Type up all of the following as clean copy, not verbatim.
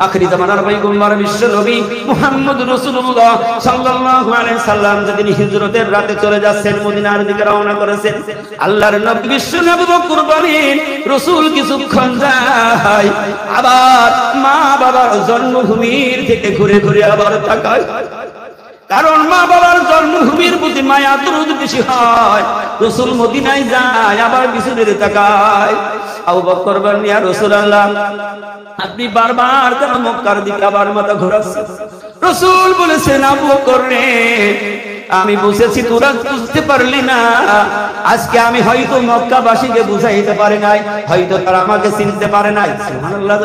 আখিরি জামানার পয়গম্বর বিশ্ব নবী মুহাম্মদ রাসূলুল্লাহ সাল্লাল্লাহু আলাইহি সাল্লাম যেদিন হিজরতের রাতে চলে যাচ্ছেন, মদিনার দিকে রওনা করেছেন, আল্লাহর নবী বিশ্ব নবী বকর বলেন, রাসূল কিছুক্ষণ যায়, আবার মা বাবার জন্মভূমির থেকে ঘুরে ঘুরে আবার তাকায়। কারণ মা বাবার জন্মভূমির প্রতি মায়া দরদ বেশি হয়। রাসূল মদিনায় যায়, আবার পিছনে তাকায়। আবু বকর বলেন, ইয়া রাসূলুল্লাহ, আপনি বারবার কেন মক্কার দিকে আবার মাথা ঘোরাচ্ছেন? রাসূল বলেছেন, আবু বকর রে, আমি বুঝেছি তোরা বুঝতে পারলি না। আজকে আমি হয়তো মক্কাবাসীকে বুঝাইতে পারি নাই, হয়তো তারা আমাকে চিনতে পারে নাই। সুবহানাল্লাহ,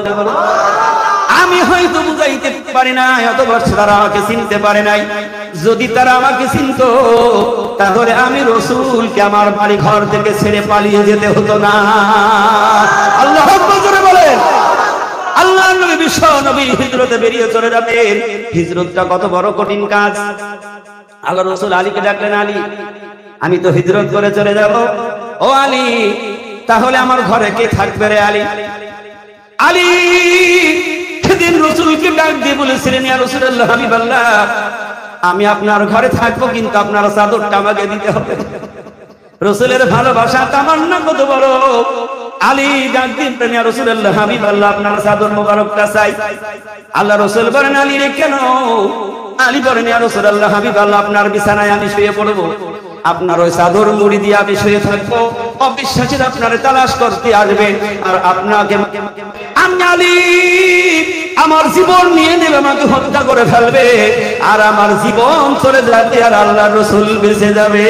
আমি হয়তো বুঝাইতে পারি নাই, অথবা তারা আমাকে চিনতে পারে নাই। যদি তারা আমাকে চিনতো, তাহলে আমি রাসূলকে আমার বাড়ি ঘর থেকে ছেড়ে পালিয়ে যেতে হতো না। আল্লাহু আকবার জোরে বলেন। আল্লাহর নবী বিশ্ব নবী হিজরতে বেরিয়ে চলে যাবেন। হিজরতটা কত বড় কঠিন কাজ। আল্লাহ রাসূল আলীকে ডাকলেন, আলী, আমি তো হিজরত করে চলে যাব। ও আলী, তাহলে আমার ঘরে কে থাকবে রে আলী? আলী সেদিন রাসূলকে ডাক দিয়ে বলেছিলেন, ইয়া রাসূলুল্লাহ, হাবিবাল্লাহ, আমি আপনার ঘরে থাকবো, কিন্তু আপনার চাদরটা আমাকে দিতে হবে। রাসূলের ভালোবাসা তামান্না কত বড়। আলী ডাক দিয়ে বলেন, ইয়া রাসূলুল্লাহ, হাবিবাল্লাহ, আপনার চাদর মোবারকটা চাই। আল্লাহ রাসূল বলেন, আলী রে, কেন? আলী বলেন, ইয়া রাসূলুল্লাহ, হাবিবাল্লাহ, আপনার বিছানায় আমি শুয়ে পড়বো, আপনার ওই চাদর মুড়ি দিয়ে আমি শুয়ে থাকবো। অবিশ্বাসীরা আপনারে তালাশ করতে আসবে, আর আপনাকে আমি আলী আমার জীবন নিয়ে নেবে, আমাকে হত্যা করে ফেলবে, আর আমার জীবন চলে যাবে, আর আল্লাহর রাসূল বেঁচে যাবে।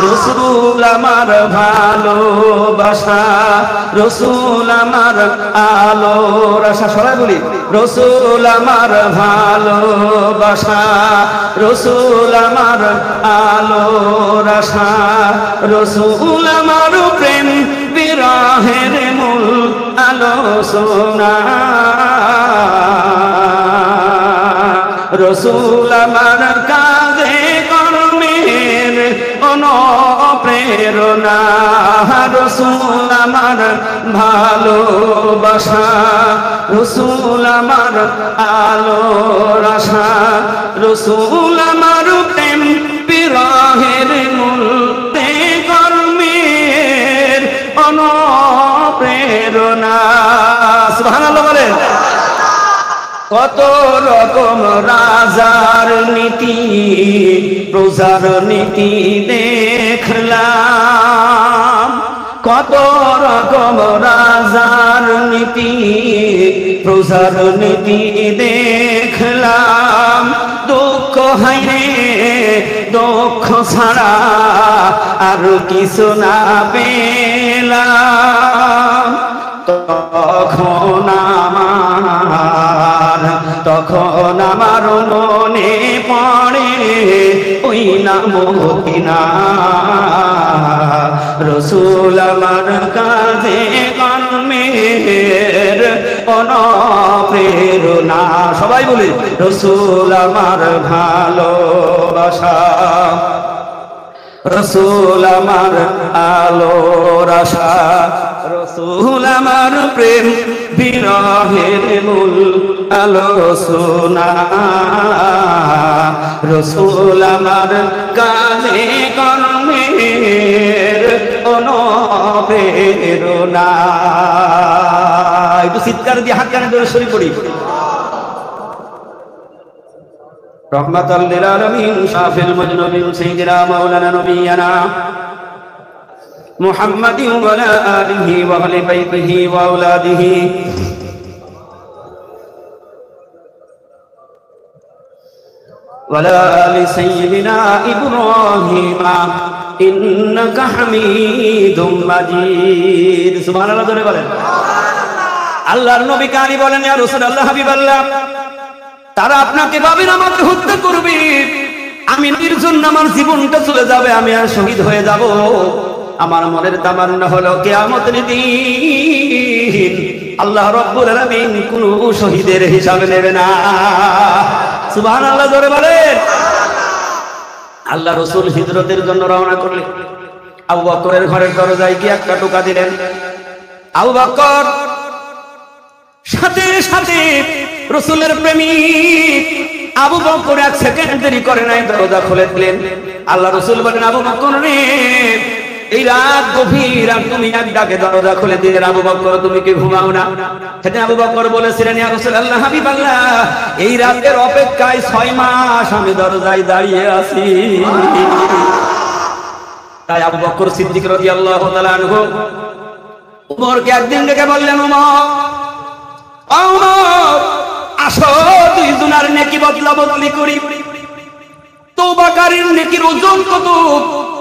রাসূল আমার ভালোবাসা, রাসূল আমার আলোর আশা, সবাই বলি, রাসূল আমার ভালোবাসা, রাসূল আমার আলোর আশা, রাসূল আমার প্রেম বিরহের মূল আলোচনা, রাসূল আমার কাজে কর্মের অনুপ্রেরণা, রাসূল আমার ভালোবাসা, রাসূল আমার আলোর আশা, রাসূল আমার প্রেম বিরহের মূল কর্মের অনুপ্রেরণা। সুবহানাল্লাহ বলেন। কত রকম রাজার নীতি, প্রজার নীতি দেখলাম, কত রকম রাজার নীতি, প্রজার নীতি দেখলাম। দুঃখ হাইরে, দুঃখ ছাড়া আর কিছু না পেলাম। তখন আমার মনে পড়ে ওই নাম মদিনা, রাসূল আমার কাজে কর্মের অনুপ্রেরণা। সবাই বলি, রাসূল আমার ভালোবাসা, রাসূল আমার আলোর আশা, রাসূল আমার প্রেম বিরহের মূল আলোচনা, রাসূল আমার কাজে কর্মের অনুপ্রেরণা। একটু চিৎকার দিয়ে হাত কানে ধরে শরীর পড়ি। রহমাতাল লিল আলামিন শাফিল মুজনুবিন সাইয়্যিদিনা মাওলানা নবিয়ানা মুহাম্মাদিন ওয়া আলা আলিহি ওয়া আহলি বাইতিহি ওয়া আওলাদিহি ওয়া আলা আলি সাইয়্যিদিনা ইব্রাহিম ইন্নাকা হামিদুম মাজিদ। সুবহানাল্লাহ জোরে বলেন। আল্লাহর নবী কারি বলেন, ইয়া রাসূলুল্লাহ, হাবিবাল্লাহ, তারা আপনাকে ভাবেন আমাকে হত্যা করবে, আমি নবীর জন্য আমার জীবনটা চলে যাবে, আমি আর শহীদ হয়ে যাব। আমার মনের তামান্না হলো কিয়ামতের দিন আল্লাহ রাব্বুল আলামিন কোন শহীদের হিসাবে নেবে না। সুবহানাল্লাহ জোরে বলেন। আল্লাহ রাসূল হিজরতের জন্য রওনা করলেন। আবু বকরের ঘরের দরজায় কি একটা টোকা দিলেন। আবু বকর সাথে সাথে রাসূলের প্রেমিক আবু বকর এক সেকেন্ড দেরি করে নাই, দরজা খুলে দিলেন। আল্লাহ রাসূল বলেন, আবু বকর রে, এই রাত গভীর আর তুমি এক ডাকে দরজা খুলে দিলে, আবু বকর তুমি কি ঘুমাও না? সেদিন আবু বকর বলেছিলেন, ইয়া রাসূলুল্লাহ, হাবিবাল্লাহ, এই রাতের অপেক্ষায় 6 মাস আমি দরজায় দাঁড়িয়ে আছি। তাই আবু বকর সিদ্দিক রাদিয়াল্লাহু তাআলা আনহু উমরকে একদিন ডেকে বললেন, উমর, আসো দুইজনের নেকি বদলা বদলি করি। তওবাকারীর নেকির ওজন কত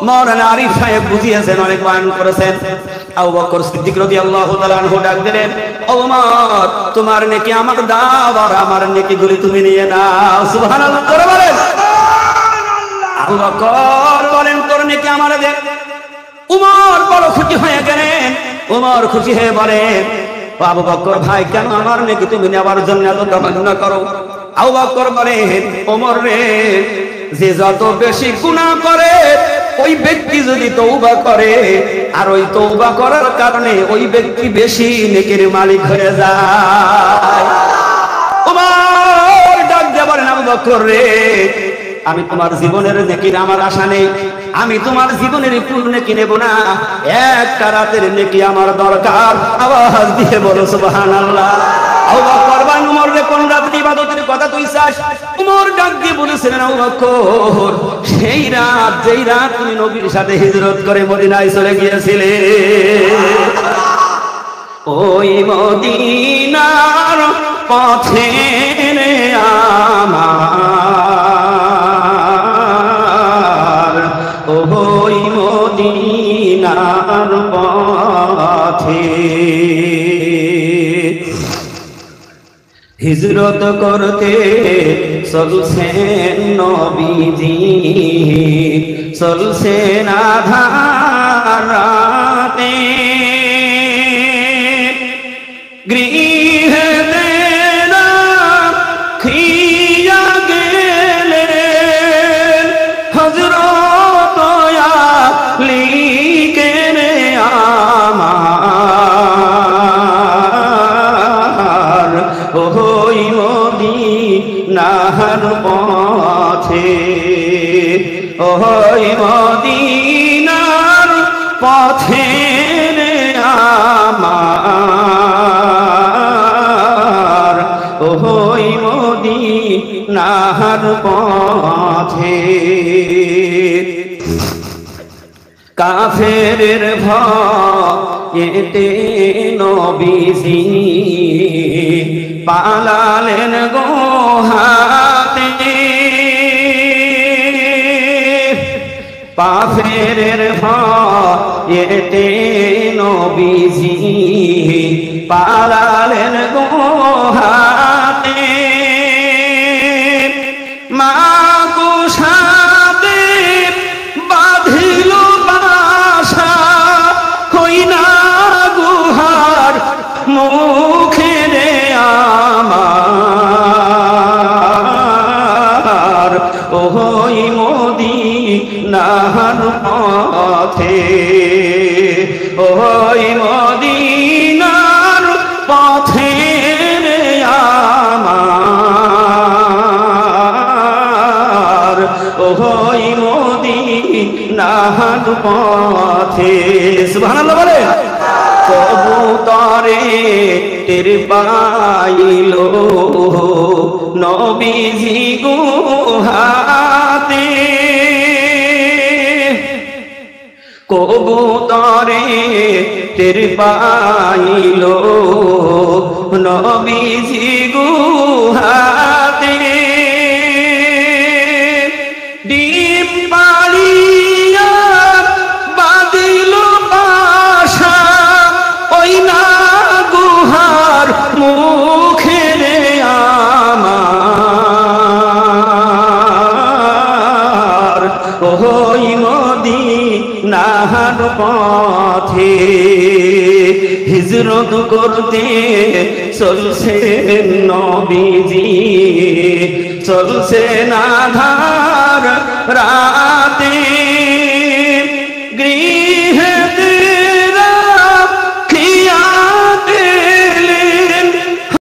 মাওলানা আরিফ সাহেব বুঝিয়েছেন, অনেক বয়ান করেছেন। আবু বকর সিদ্দিক রাদিয়াল্লাহু তাআলা আনহু ডাক দিলেন, ওমর, তোমার নেকি আমার দাও আর আমার নেকিগুলি তুমি নিয়ে নাও। সুবহানাল্লাহ করে বলেন। আবু বকর বলেন, তোর নেকি আমার দে। উমর বড় খুশি হয়ে গেলেন। উমর খুশি হয়ে বলেন, আবু বকর ভাই, কেন আমার নেকি তুমি নেওয়ার জন্য এত তামান্না করো? আবু বকর বলেন, ওমর রে, যে যত বেশি গুনাহ করে ওই ব্যক্তি যদি তওবা করে, আর ওই তওবা করার কারণে ওই ব্যক্তি বেশি নেকির মালিক হয়ে যায়। ওমর ডাক দিয়ে বলেন, আবু বকর রে, আমি তোমার জীবনের নেকির আমার আশা নেই, আমি তোমার জীবনের পুরো নেকি নেব না, একটা রাতের নেকি আমার দরকার। আওয়াজ দিয়ে বলো সুবহানাল্লাহ। আবু বকর বলেন, উমর রে, কোন রাতের ইবাদতের কথা তুই চাস? উমর ডাক দিয়ে বলেছিলেন, আবু বকর, সেই রাত যেই রাত তুমি নবীর সাথে হিজরত করে মদিনায় চলে গিয়েছিলে, ওই মদিনার পথে আমার, ওই মদিনার পথে হিজরত করতে চলছেন নবীজি, চলছেন আধার রাতে, গৃহেতে রাখিয়া গেলেন হযরত আলীকে রে আমার, ওই মদিনার পথে, ওই মদিনার পথে রে আমার, ওই মদিনার পথে। কাফেরের ভয়েতে নবীজি পালালেন গোহাতে, কাফেরের ভয়েতে নবীজি পালালেন গোহাতে, মা গোসাতে বাঁধিল বাসা, হই না গুহার মুখে রে আমার, ওই মদিনার পথে, ওই মদিনার পথে রে আমার, ওই মদিনার পথে। সুবহানাল্লাহ বলে। কবুতরে টের পাইল নবীজি গুহাতে, কবুতরে টের পাইল নবীজি গুহাতে, ডিম পাড়িয়া বাঁধিল বাসা, ওই না গুহার মুখে রে আমার, ওই মদিনার পথে হিজরত করতে চলছেন নবীজি, চলছেন আধার রাতে।